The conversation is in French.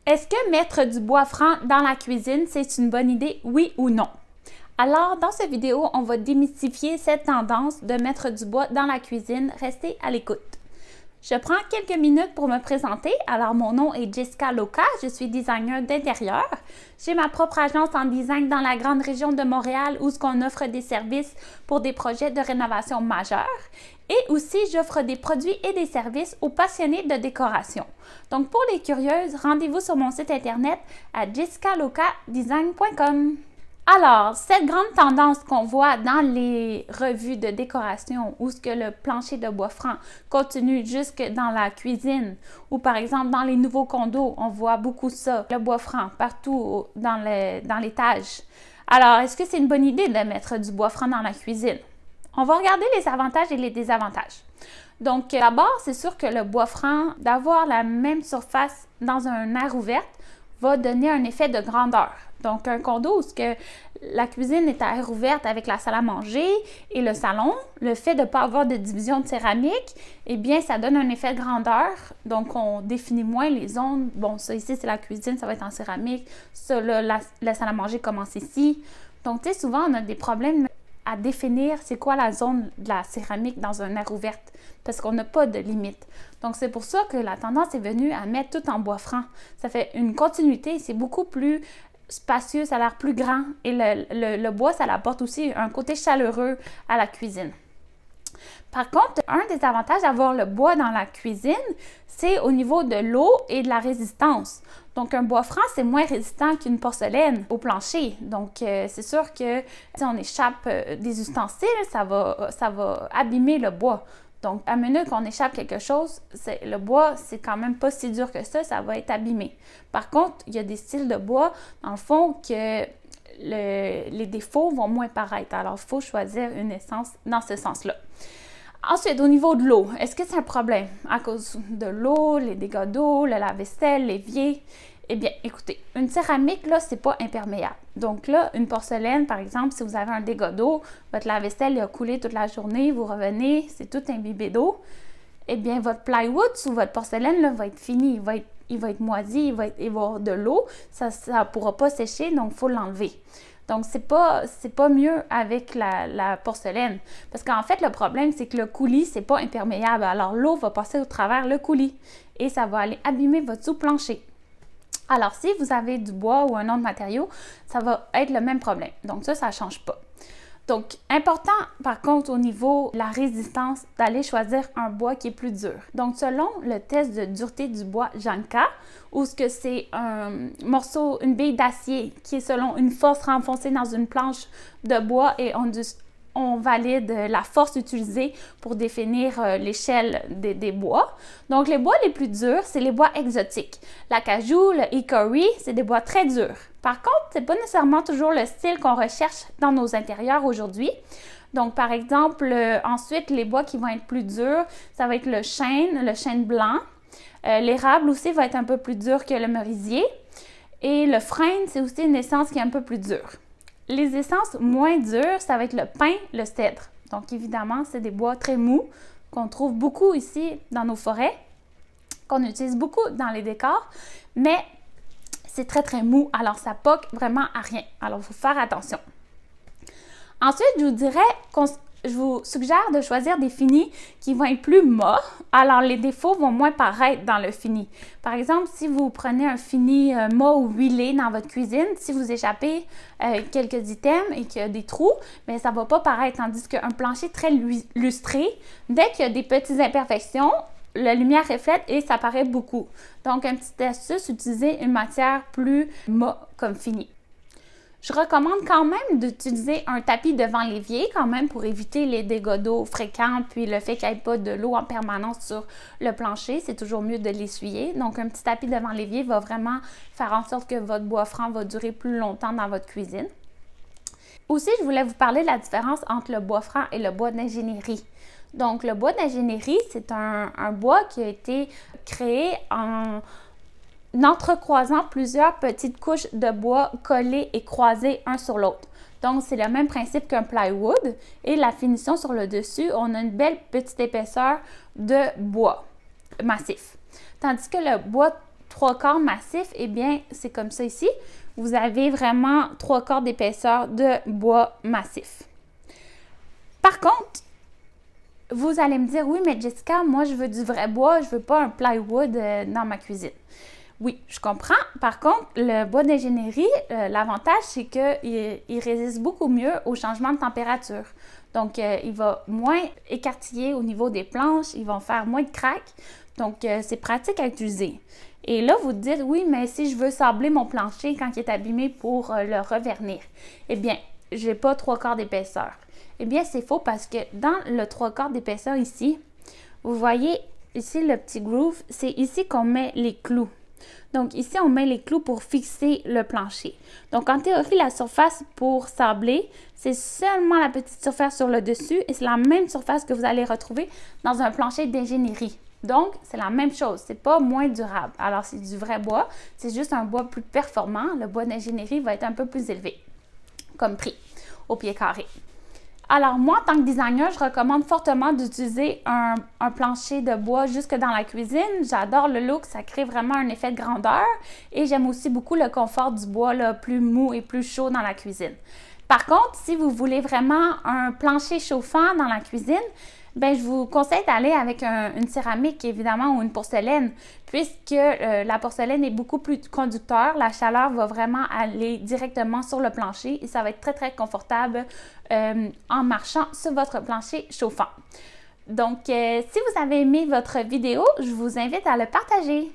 Est-ce que mettre du bois franc dans la cuisine, c'est une bonne idée, oui ou non? Alors, dans cette vidéo, on va démystifier cette tendance de mettre du bois dans la cuisine. Restez à l'écoute. Je prends quelques minutes pour me présenter. Alors, mon nom est Jessica Loca, je suis designer d'intérieur. J'ai ma propre agence en design dans la grande région de Montréal où on offre des services pour des projets de rénovation majeurs. Et aussi, j'offre des produits et des services aux passionnés de décoration. Donc, pour les curieuses, rendez-vous sur mon site internet à jessicalocadesign.com. Alors, cette grande tendance qu'on voit dans les revues de décoration où ce que le plancher de bois franc continue jusque dans la cuisine ou par exemple dans les nouveaux condos, on voit beaucoup ça, le bois franc partout dans l'étage. Alors, est-ce que c'est une bonne idée de mettre du bois franc dans la cuisine? On va regarder les avantages et les désavantages. Donc, d'abord, c'est sûr que le bois franc, d'avoir la même surface dans un air ouvert, va donner un effet de grandeur. Donc, un condo où la cuisine est à air ouverte avec la salle à manger et le salon, le fait de ne pas avoir de division de céramique, eh bien, ça donne un effet de grandeur. Donc, on définit moins les zones. Bon, ça ici, c'est la cuisine, ça va être en céramique. Ça, là, la salle à manger commence ici. Donc, tu sais, souvent, on a des problèmes à définir c'est quoi la zone de la céramique dans un air ouvert parce qu'on n'a pas de limite. Donc, c'est pour ça que la tendance est venue à mettre tout en bois franc. Ça fait une continuité, c'est beaucoup plus spacieux, ça a l'air plus grand et le bois, ça apporte aussi un côté chaleureux à la cuisine. Par contre, un des avantages d'avoir le bois dans la cuisine, c'est au niveau de l'eau et de la résistance. Donc, un bois franc, c'est moins résistant qu'une porcelaine au plancher. Donc, c'est sûr que si on échappe des ustensiles, ça va abîmer le bois. Donc, à minute qu'on échappe quelque chose, le bois, c'est quand même pas si dur que ça va être abîmé. Par contre, il y a des styles de bois, dans le fond, que les défauts vont moins paraître. Alors, il faut choisir une essence dans ce sens-là. Ensuite, au niveau de l'eau, est-ce que c'est un problème à cause de l'eau, les dégâts d'eau, le lave-vaisselle, l'évier? Eh bien, écoutez, une céramique, là, c'est pas imperméable. Donc là, une porcelaine, par exemple, si vous avez un dégât d'eau, votre lave-vaisselle a coulé toute la journée, vous revenez, c'est tout imbibé d'eau, eh bien, votre plywood sous votre porcelaine, là, va être fini, il va être moisi, il va y avoir de l'eau, ça ne pourra pas sécher, donc il faut l'enlever. Donc, c'est pas mieux avec la porcelaine. Parce qu'en fait, le problème, c'est que le coulis, c'est pas imperméable. Alors, l'eau va passer au travers le coulis et ça va aller abîmer votre sous-plancher. Alors, si vous avez du bois ou un autre matériau, ça va être le même problème. Donc, ça ne change pas. Donc, important, par contre, au niveau de la résistance, d'aller choisir un bois qui est plus dur. Donc, selon le test de dureté du bois Janka, où ce que c'est un morceau, une bille d'acier qui est selon une force renfoncée dans une planche de bois et on valide la force utilisée pour définir l'échelle des bois. Donc, les bois les plus durs, c'est les bois exotiques. L'acajou, le hickory, c'est des bois très durs. Par contre, ce n'est pas nécessairement toujours le style qu'on recherche dans nos intérieurs aujourd'hui. Donc, par exemple, ensuite, les bois qui vont être plus durs, ça va être le chêne blanc. L'érable aussi va être un peu plus dur que le merisier. Et le frêne, c'est aussi une essence qui est un peu plus dure. Les essences moins dures, ça va être le pin, le cèdre. Donc, évidemment, c'est des bois très mous qu'on trouve beaucoup ici dans nos forêts, qu'on utilise beaucoup dans les décors, mais c'est très, très mou, alors ça poque vraiment à rien. Alors, il faut faire attention. Ensuite, je vous suggère de choisir des finis qui vont être plus mat. Alors, les défauts vont moins paraître dans le fini. Par exemple, si vous prenez un fini mat ou huilé dans votre cuisine, si vous échappez quelques items et qu'il y a des trous, bien, ça ne va pas paraître. Tandis qu'un plancher très lustré, dès qu'il y a des petites imperfections, la lumière reflète et ça paraît beaucoup. Donc, une petite astuce, utiliser une matière plus mat comme fini. Je recommande quand même d'utiliser un tapis devant l'évier quand même pour éviter les dégâts d'eau fréquents puis le fait qu'il n'y ait pas de l'eau en permanence sur le plancher. C'est toujours mieux de l'essuyer. Donc, un petit tapis devant l'évier va vraiment faire en sorte que votre bois franc va durer plus longtemps dans votre cuisine. Aussi, je voulais vous parler de la différence entre le bois franc et le bois d'ingénierie. Donc, le bois d'ingénierie, c'est un bois qui a été créé en entrecroisant plusieurs petites couches de bois collées et croisées un sur l'autre. Donc, c'est le même principe qu'un plywood et la finition sur le dessus, on a une belle petite épaisseur de bois massif. Tandis que le bois 3/4 massif, eh bien, c'est comme ça ici. Vous avez vraiment 3/4 d'épaisseur de bois massif. Par contre, vous allez me dire, oui, mais Jessica, moi, je veux du vrai bois, je veux pas un plywood dans ma cuisine. Oui, je comprends. Par contre, le bois d'ingénierie, l'avantage, c'est qu'il résiste beaucoup mieux au changement de température. Donc, il va moins écartiller au niveau des planches, il va faire moins de craques. Donc, c'est pratique à utiliser. Et là, vous dites, oui, mais si je veux sabler mon plancher quand il est abîmé pour le revernir, eh bien, je n'ai pas 3/4 d'épaisseur. Eh bien, c'est faux parce que dans le 3/4 d'épaisseur ici, vous voyez ici le petit groove, c'est ici qu'on met les clous. Donc, ici, on met les clous pour fixer le plancher. Donc, en théorie, la surface pour sabler, c'est seulement la petite surface sur le dessus et c'est la même surface que vous allez retrouver dans un plancher d'ingénierie. Donc, c'est la même chose, c'est pas moins durable. Alors, c'est du vrai bois, c'est juste un bois plus performant. Le bois d'ingénierie va être un peu plus élevé comme prix au pied carré. Alors, moi, en tant que designer, je recommande fortement d'utiliser un plancher de bois jusque dans la cuisine. J'adore le look, ça crée vraiment un effet de grandeur et j'aime aussi beaucoup le confort du bois là, plus mou et plus chaud dans la cuisine. Par contre, si vous voulez vraiment un plancher chauffant dans la cuisine, ben, je vous conseille d'aller avec une céramique, évidemment, ou une porcelaine, puisque la porcelaine est beaucoup plus conducteur. La chaleur va vraiment aller directement sur le plancher et ça va être très, très confortable en marchant sur votre plancher chauffant. Donc, si vous avez aimé votre vidéo, je vous invite à le partager.